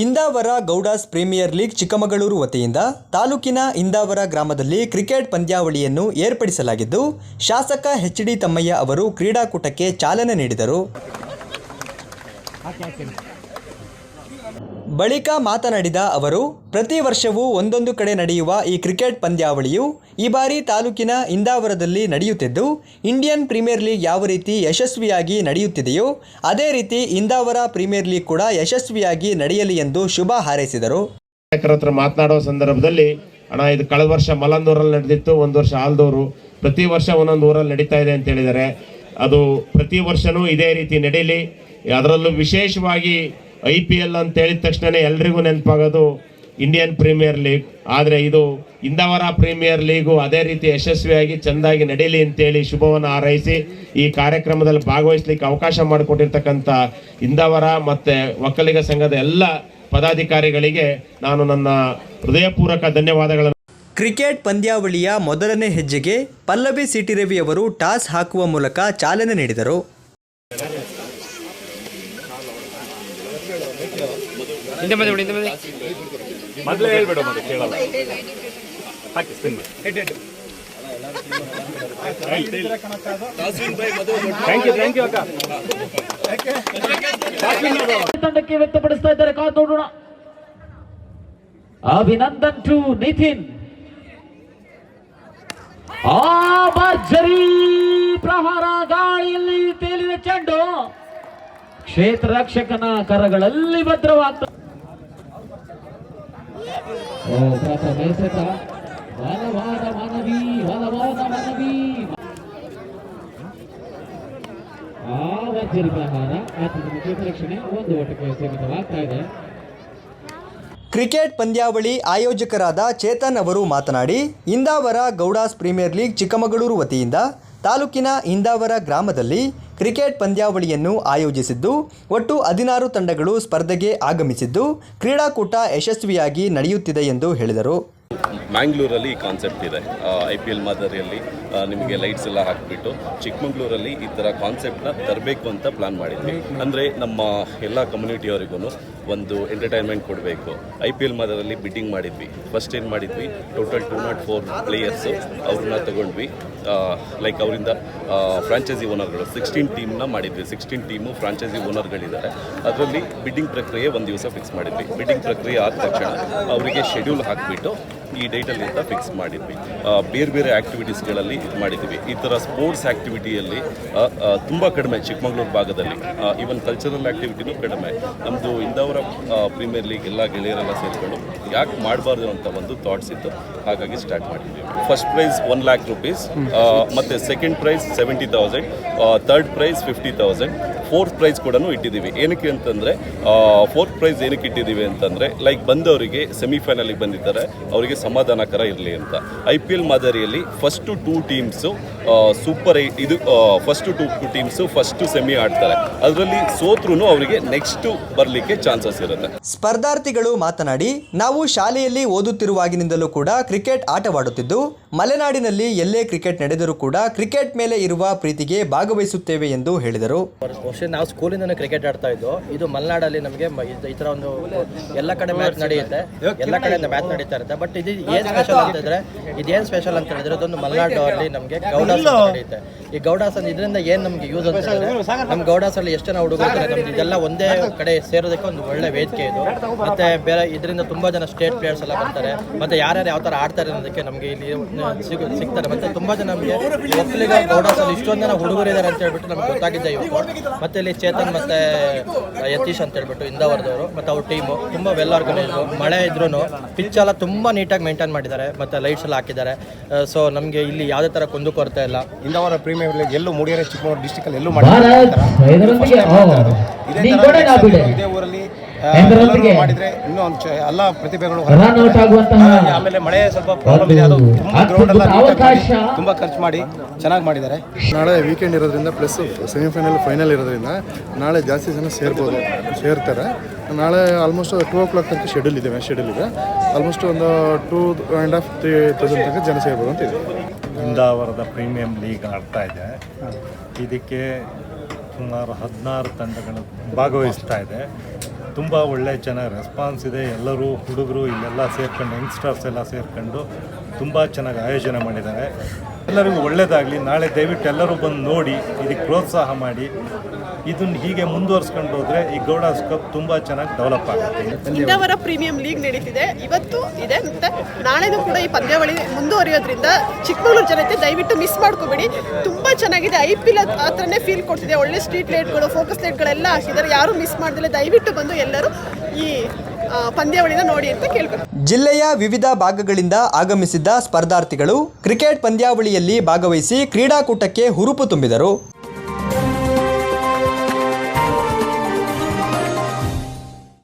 ಇಂದಾವರ Gowda's premier league Chikkamagaluru ವತಿಯಿಂದ ತಾಲೂಕಿನ ಇಂದಾವರ ಗ್ರಾಮದಲ್ಲಿ ಕ್ರಿಕೆಟ್ ಪಂದ್ಯಾವಳಿಯನ್ನು ಏರ್ಪಡಿಸಲಾಗಿದ್ದು, ಶಾಸಕ ಎಚ್.ಡಿ. ತಮ್ಮಯ್ಯ ಅವರು ಕ್ರೀಡಾಕೂಟಕ್ಕೆ ಚಾಲನೆ ನೀಡಿದರು. ಬಳಿಕ ಮಾತನಾಡಿದ ಅವರು, ಪ್ರತಿ ವರ್ಷವೂ ಒಂದೊಂದು ಕಡೆ ನಡೆಯುವ ಈ ಕ್ರಿಕೆಟ್ ಪಂದ್ಯಾವಳಿಯು ಈ ಬಾರಿ ತಾಲೂಕಿನ ಇಂದಾವರದಲ್ಲಿ ನಡೆಯುತ್ತಿದ್ದು, ಇಂಡಿಯನ್ ಪ್ರೀಮಿಯರ್ ಲೀಗ್ ಯಾವ ರೀತಿ ಯಶಸ್ವಿಯಾಗಿ ನಡೆಯುತ್ತಿದೆಯೋ ಅದೇ ರೀತಿ ಇಂದಾವರ ಪ್ರೀಮಿಯರ್ ಲೀಗ್ ಕೂಡ ಯಶಸ್ವಿಯಾಗಿ ನಡೆಯಲಿ ಎಂದು ಶುಭ ಹಾರೈಸಿದರು. ಹತ್ರ ಮಾತನಾಡುವ ಸಂದರ್ಭದಲ್ಲಿ ಇದು ಕಳೆದ ವರ್ಷ ಮಲಂದೂರಲ್ಲಿ ನಡೆದಿತ್ತು, ಒಂದು ವರ್ಷ ಆಲ್ದೂರು, ಪ್ರತಿ ವರ್ಷ ಒಂದೊಂದು ಊರಲ್ಲಿ ನಡೀತಾ ಇದೆ ಅಂತ ಹೇಳಿದ್ದಾರೆ. ಅದು ಪ್ರತಿ ವರ್ಷನೂ ಇದೇ ರೀತಿ ನಡೀಲಿ. ಅದರಲ್ಲೂ ವಿಶೇಷವಾಗಿ IPL ಅಂತ ಹೇಳಿದ ತಕ್ಷಣ ಎಲ್ರಿಗೂ ನೆನಪಾಗೋದು ಇಂಡಿಯನ್ ಪ್ರೀಮಿಯರ್ ಲೀಗ್. ಆದರೆ ಇದು ಇಂದಾವರ ಪ್ರೀಮಿಯರ್ ಲೀಗು ಅದೇ ರೀತಿ ಯಶಸ್ವಿಯಾಗಿ ಚೆಂದಾಗಿ ನಡೀಲಿ ಅಂತೇಳಿ ಶುಭವನ್ನು ಹಾರೈಸಿ ಈ ಕಾರ್ಯಕ್ರಮದಲ್ಲಿ ಭಾಗವಹಿಸಲಿಕ್ಕೆ ಅವಕಾಶ ಮಾಡಿಕೊಟ್ಟಿರ್ತಕ್ಕಂಥ ಇಂದಾವರ ಮತ್ತು ಒಕ್ಕಲಿಗ ಸಂಘದ ಎಲ್ಲ ಪದಾಧಿಕಾರಿಗಳಿಗೆ ನಾನು ನನ್ನ ಹೃದಯಪೂರ್ವಕ ಧನ್ಯವಾದಗಳನ್ನು. ಕ್ರಿಕೆಟ್ ಪಂದ್ಯಾವಳಿಯ ಮೊದಲನೇ ಹೆಜ್ಜೆಗೆ ಪಲ್ಲವಿ ಸಿಟಿ ರವಿ ಅವರು ಟಾಸ್ ಹಾಕುವ ಮೂಲಕ ಚಾಲನೆ ನೀಡಿದರು. ಮೊದಲೇ ಹೇಳ್ಬೇಡ, ಮತ್ತೆ ಕೇಳಲ್ಲ. ಹಾಕಿ ಸ್ಪಿನ್ ತಂಡಕ್ಕೆ ವ್ಯಕ್ತಪಡಿಸ್ತಾ ಇದ್ದಾರೆ. ಕಾದು ನೋಡೋಣ. ಅಭಿನಂದನ್ ಟು ನಿತಿನ್. ಭರ್ಜರಿ ಪ್ರಹಾರ, ಗಾಳಿಯಲ್ಲಿ ತೇಲಿದ ಚೆಂಡು ಕ್ಷೇತ್ರ ರಕ್ಷಕನ ಕರಗಳಲ್ಲಿ ಭದ್ರವಾಗ್ತದೆ. ಭರ್ಜರಿ ಪ್ರಹಾರ ರಕ್ಷಣೆ ಒಂದು ಓಟಕ್ಕೆ ಸೀಮಿತವಾಗ್ತಾ ಇದೆ. ಕ್ರಿಕೆಟ್ ಪಂದ್ಯಾವಳಿ ಆಯೋಜಕರಾದ ಚೇತನ್ ಅವರು ಮಾತನಾಡಿ, ಇಂದಾವರ ಗೌಡಾಸ್ ಪ್ರೀಮಿಯರ್ ಲೀಗ್ ಚಿಕ್ಕಮಗಳೂರು ವತಿಯಿಂದ ತಾಲೂಕಿನ ಇಂದಾವರ ಗ್ರಾಮದಲ್ಲಿ ಕ್ರಿಕೆಟ್ ಪಂದ್ಯಾವಳಿಯನ್ನು ಆಯೋಜಿಸಿದ್ದು, ಒಟ್ಟು 16 ತಂಡಗಳು ಸ್ಪರ್ಧೆಗೆ ಆಗಮಿಸಿದ್ದು, ಕ್ರೀಡಾಕೂಟ ಯಶಸ್ವಿಯಾಗಿ ನಡೆಯುತ್ತಿದೆ ಎಂದು ಹೇಳಿದರು. ಮ್ಯಾಂಗ್ಳೂರಲ್ಲಿ ಈ ಕಾನ್ಸೆಪ್ಟ್ ಇದೆ. IPL ಮಾದರಿಯಲ್ಲಿ ನಿಮಗೆ ಲೈಟ್ಸ್ ಎಲ್ಲ ಹಾಕಿಬಿಟ್ಟು ಚಿಕ್ಕಮಗಳೂರಲ್ಲಿ ಈ ಥರ ಕಾನ್ಸೆಪ್ಟನ್ನ ತರಬೇಕು ಅಂತ ಪ್ಲ್ಯಾನ್ ಮಾಡಿದ್ವಿ. ಅಂದರೆ ನಮ್ಮ ಎಲ್ಲ ಕಮ್ಯುನಿಟಿಯವರಿಗೂ ಒಂದು ಎಂಟರ್ಟೈನ್ಮೆಂಟ್ ಕೊಡಬೇಕು. IPL ಮಾದರಿಯಲ್ಲಿ ಬಿಡ್ಡಿಂಗ್ ಮಾಡಿದ್ವಿ. ಫಸ್ಟ್ ಏನು ಮಾಡಿದ್ವಿ, ಟೋಟಲ್ 204 ಪ್ಲೇಯರ್ಸು ಅವ್ರನ್ನ ತೊಗೊಂಡ್ವಿ. ಲೈಕ್ ಅವರಿಂದ ಫ್ರಾಂಚೈಸಿ ಓನರ್ಗಳು 16 ಟೀಮ್ನ ಮಾಡಿದ್ವಿ. 16 ಟೀಮು ಫ್ರಾಂಚೈಸಿ ಓನರ್ಗಳಿದ್ದಾರೆ. ಅದರಲ್ಲಿ ಬಿಡ್ಡಿಂಗ್ ಪ್ರಕ್ರಿಯೆ ಒಂದು ದಿವಸ ಫಿಕ್ಸ್ ಮಾಡಿದ್ವಿ. ಬಿಡ್ಡಿಂಗ್ ಪ್ರಕ್ರಿಯೆ ಆದ ತಕ್ಷಣ ಅವರಿಗೆ ಶೆಡ್ಯೂಲ್ ಹಾಕಿಬಿಟ್ಟು ಈ ಡೇಟಲ್ಲಿ ಅಂತ ಫಿಕ್ಸ್ ಮಾಡಿದ್ವಿ. ಬೇರೆ ಬೇರೆ ಆ್ಯಕ್ಟಿವಿಟೀಸ್ಗಳಲ್ಲಿ ಇದು ಮಾಡಿದ್ವಿ. ಈ ಥರ ಸ್ಪೋರ್ಟ್ಸ್ ಆ್ಯಕ್ಟಿವಿಟಿಯಲ್ಲಿ ತುಂಬ ಕಡಿಮೆ ಚಿಕ್ಕಮಗಳೂರು ಭಾಗದಲ್ಲಿ. ಈವನ್ ಕಲ್ಚರಲ್ ಆ್ಯಕ್ಟಿವಿಟಿನೂ ಕಡಿಮೆ. ನಮ್ಮದು ಇಂದಾವರ ಪ್ರೀಮಿಯರ್ ಲೀಗ್ ಎಲ್ಲ ಗೆಳೆಯರೆಲ್ಲ ಸೇರಿಕೊಂಡು ಯಾಕೆ ಮಾಡಬಾರ್ದು ಅಂತ ಒಂದು ಥಾಟ್ಸ್ ಇತ್ತು. ಹಾಗಾಗಿ ಸ್ಟಾರ್ಟ್ ಮಾಡಿದ್ವಿ. ಫಸ್ಟ್ ಪ್ರೈಸ್ 1 lakh rupees, ಮತ್ತು second prize 70,000, third prize 50,000, fourth prize ಕೂಡ ಇಟ್ಟಿದ್ದೀವಿ. ಏನಕ್ಕೆ ಅಂತಂದರೆ, ಫೋರ್ತ್ ಪ್ರೈಸ್ ಏನಕ್ಕೆ ಇಟ್ಟಿದ್ದೀವಿ ಅಂತಂದರೆ, ಲೈಕ್ ಬಂದವರಿಗೆ ಸೆಮಿಫೈನಲಿಗೆ ಬಂದಿದ್ದಾರೆ, ಅವರಿಗೆ ಸಮಾಧಾನಕರ ಇರಲಿ ಅಂತ. IPL ಮಾದರಿಯಲ್ಲಿ ಫಸ್ಟು 2 ಟೀಮ್ಸು ಸೂಪರ್ 8 ಇದು ಫಸ್ಟು 2 ಟೀಮ್ಸು ಫಸ್ಟು ಸೆಮಿ ಆಡ್ತಾರೆ. ಅದರಲ್ಲಿ ಸೋತ್ರೂ ಅವರಿಗೆ ನೆಕ್ಸ್ಟು ಬರಲಿಕ್ಕೆ ಚಾನ್ಸಸ್ ಇರುತ್ತೆ. ಸ್ಪರ್ಧಾರ್ಥಿಗಳು ಮಾತನಾಡಿ, ನಾವು ಶಾಲೆಯಲ್ಲಿ ಓದುತ್ತಿರುವಾಗಿನಿಂದಲೂ ಕೂಡ ಕ್ರಿಕೆಟ್ ಆಟವಾಡುತ್ತಿದ್ದು, ಮಲೆನಾಡಿನಲ್ಲಿ ಎಲ್ಲೇ ಕ್ರಿಕೆಟ್ ನಡೆದರೂ ಕೂಡ ಕ್ರಿಕೆಟ್ ಮೇಲೆ ಇರುವ ಪ್ರೀತಿಗೆ ಭಾಗವಹಿಸುತ್ತೇವೆ ಎಂದು ಹೇಳಿದರು. ನಾವು ಸ್ಕೂಲಿಂದನೇ ಕ್ರಿಕೆಟ್ ಆಡ್ತಾ ಇದ್ದು. ಇದು ಮಲೆನಾಡಲ್ಲಿ ನಮಗೆ ಈ ಥರ ಒಂದು ಎಲ್ಲ ಕಡೆ ಮ್ಯಾಚ್ ನಡೆಯುತ್ತೆ, ಎಲ್ಲ ಕಡೆಯಿಂದ ಮ್ಯಾಚ್ ನಡೀತಾ ಇರುತ್ತೆ. ಬಟ್ ಇದು ಏನು ಸ್ಪೆಷಲ್ ಅಂತ ಇದ್ರೆ, ಇದೇನು ಸ್ಪೆಷಲ್ ಅಂತ ಹೇಳಿದ್ರೆ, ಅದೊಂದು ಮಲೆನಾಡಲ್ಲಿ ನಮಗೆ ಗೌಡಾಸ್ ನಡೆಯುತ್ತೆ. ಈ ಗೌಡಾಸ್ ಅಂದ್ರೆ ಇದರಿಂದ ಏನು ನಮಗೆ ಯೂಸ್ ಅಂತ ಹೇಳಿದ್ರೆ, ನಮ್ಮ ಗೌಡಾಸಲ್ಲಿ ಎಷ್ಟು ಜನ ಹುಡುಗರು ನಮ್ದು ಇದೆಲ್ಲ ಒಂದೇ ಕಡೆ ಸೇರೋದಕ್ಕೆ ಒಂದು ಒಳ್ಳೆ ವೇದಿಕೆ ಇದು. ಮತ್ತೆ ಬೇರೆ ಇದರಿಂದ ತುಂಬಾ ಜನ ಸ್ಟೇಟ್ ಪ್ಲೇಯರ್ಸ್ ಎಲ್ಲ ಬರ್ತಾರೆ. ಮತ್ತೆ ಯಾರ್ಯಾರು ಯಾವ ಥರ ಆಡ್ತಾರೆ ಅನ್ನೋದಕ್ಕೆ ನಮಗೆ ಇಲ್ಲಿ ಸಿಗ್ತಾರೆ. ಮತ್ತೆ ತುಂಬಾ ಜನ ನಮಗೆ ಒಕ್ಕಲಿಗ ಗೌಡಾಸಲ್ಲಿ ಇಷ್ಟೊಂದು ಜನ ಹುಡುಗರು ಇದ್ದಾರೆ ಅಂತ ಹೇಳ್ಬಿಟ್ಟು ನಮ್ಗೆ ಗೊತ್ತಾಗಿದ್ದೆ ಇವತ್ತು. ಮತ್ತೆ ಇಲ್ಲಿ ಚೇತನ್ ಮತ್ತೆ ಯತೀಶ್ ಅಂತ ಹೇಳ್ಬಿಟ್ಟು ಇಂದಾವರದವರು, ಮತ್ತೆ ಅವ್ರ ಟೀಮು ತುಂಬ ವೆಲ್ ಆರ್ಗನೈಸ್. ಮಳೆ ಇದ್ರೂ ಪಿಚ್ ಎಲ್ಲ ತುಂಬ ನೀಟಾಗಿ ಮೇಂಟೈನ್ ಮಾಡಿದ್ದಾರೆ, ಮತ್ತೆ ಲೈಟ್ಸ್ ಎಲ್ಲ ಹಾಕಿದ್ದಾರೆ. ಸೊ ನಮಗೆ ಇಲ್ಲಿ ಯಾವುದೇ ಥರ ಕುಂದುಕೊರತೆ ಇಲ್ಲ. ಇಂದಾವರ ಪ್ರೀಮಿಯರ್ ಲೀಗ್ ಎಲ್ಲೂ ಮೂಡಿಗೆರೆ ಚಿಕ್ಕಮಗಳೂರು ಡಿಸ್ಟಿಕಲ್ಲಿ ಎಲ್ಲೂ ಇದೇ ಊರಲ್ಲಿ ಮಾಡಿದ್ರೆ ಇನ್ನೂ ಎಲ್ಲ ಪ್ರತಿಭೆಗಳು. ಆಮೇಲೆ ಮಳೆ ಸ್ವಲ್ಪ ಪ್ರಾಬ್ಲಮ್ ಇದೆ, ಅದು ಗ್ರೌಂಡ್ ಎಲ್ಲ ತುಂಬ ಖರ್ಚು ಮಾಡಿ ಚೆನ್ನಾಗಿ ಮಾಡಿದ್ದಾರೆ. ನಾಳೆ ವೀಕೆಂಡ್ ಇರೋದ್ರಿಂದ ಪ್ಲಸ್ ಸೆಮಿಫೈನಲ್ ಫೈನಲ್ ಇರೋದ್ರಿಂದ ನಾಳೆ ಜಾಸ್ತಿ ಜನ ಸೇರ್ತಾರೆ. ನಾಳೆ ಆಲ್ಮೋಸ್ಟ್ 2 o'clock ತನಕ ಶೆಡ್ಯೂಲ್ ಇದೆ, ಮ್ಯಾಚ್ ಶೆಡ್ಯೂಲ್ ಇದೆ. ಆಲ್ಮೋಸ್ಟ್ ಒಂದು 2,500-3,000 ತನಕ ಜನ ಸೇರ್ಬೋದು ಅಂತ ಇದೆ. ಇಂದಾವರದ ಪ್ರೀಮಿಯಂ ಲೀಗ್ ಆಡ್ತಾ ಇದೆ. ಇದಕ್ಕೆ ಸುಮಾರು 16 ತಂಡಗಳು ಭಾಗವಹಿಸ್ತಾ ಇದೆ. ತುಂಬ ಒಳ್ಳೆ ಚೆನ್ನಾಗಿ ರೆಸ್ಪಾನ್ಸ್ ಇದೆ. ಎಲ್ಲರೂ ಹುಡುಗರು ಇಲ್ಲೆಲ್ಲ ಸೇರ್ಕೊಂಡು ಯಂಗ್ಸ್ಟರ್ಸ್ ಎಲ್ಲ ಸೇರ್ಕೊಂಡು ತುಂಬ ಚೆನ್ನಾಗಿ ಆಯೋಜನೆ ಮಾಡಿದ್ದಾರೆ. ಎಲ್ಲರಿಗೂ ಒಳ್ಳೆಯದಾಗಲಿ. ನಾಳೆ ದಯವಿಟ್ಟು ಎಲ್ಲರೂ ಬಂದು ನೋಡಿ ಇದಕ್ಕೆ ಪ್ರೋತ್ಸಾಹ ಮಾಡಿ. ಇದನ್ನು ಹೀಗೆ ಮುಂದುವರ್ಸ್ಕೊಂಡು ಹೋದರೆ ಈ ಗೌಡಾಸ್ ಕಪ್ ತುಂಬ ಚೆನ್ನಾಗಿ ಡೆವಲಪ್ ಆಗುತ್ತೆ. ಇಂದಾವರ ಪ್ರೀಮಿಯಂ ಲೀಗ್ ನಡೀತಿದೆ, ಇವತ್ತು ಇದೆ ಮತ್ತು ನಾಳೆನೂ ಕೂಡ ಈ ಪಂದ್ಯಾವಳಿ ಮುಂದುವರಿಯೋದ್ರಿಂದ ಚಿಕ್ಕಮಗಳೂರು ಜನತೆ ದಯವಿಟ್ಟು ಮಿಸ್ ಮಾಡ್ಕೋಬೇಡಿ. ತುಂಬ ಚೆನ್ನಾಗಿದೆ. IPL ಆ ಥರನೇ ಫೀಲ್ ಕೊಡ್ತಿದೆ. ಒಳ್ಳೆ ಸ್ಟ್ರೀಟ್ ಲೈಟ್ಗಳು, ಫೋಕಸ್ ಲೈಟ್ಗಳೆಲ್ಲ ಹಾಕಿದ್ದಾರೆ. ಯಾರು ಮಿಸ್ ಮಾಡ್ದಿಲ್ಲ, ದಯವಿಟ್ಟು ಬಂದು ಎಲ್ಲರೂ ಈ ಪಂದ್ಯಾವಳಿನ ನೋಡಿ ಅಂತ ಕೇಳ್ಬೇಕು. ಜಿಲ್ಲೆಯ ವಿವಿಧ ಭಾಗಗಳಿಂದ ಆಗಮಿಸಿದ್ದ ಸ್ಪರ್ಧಾರ್ಥಿಗಳು ಕ್ರಿಕೆಟ್ ಪಂದ್ಯಾವಳಿಯಲ್ಲಿ ಭಾಗವಹಿಸಿ ಕ್ರೀಡಾಕೂಟಕ್ಕೆ ಹುರುಪು ತುಂಬಿದರು.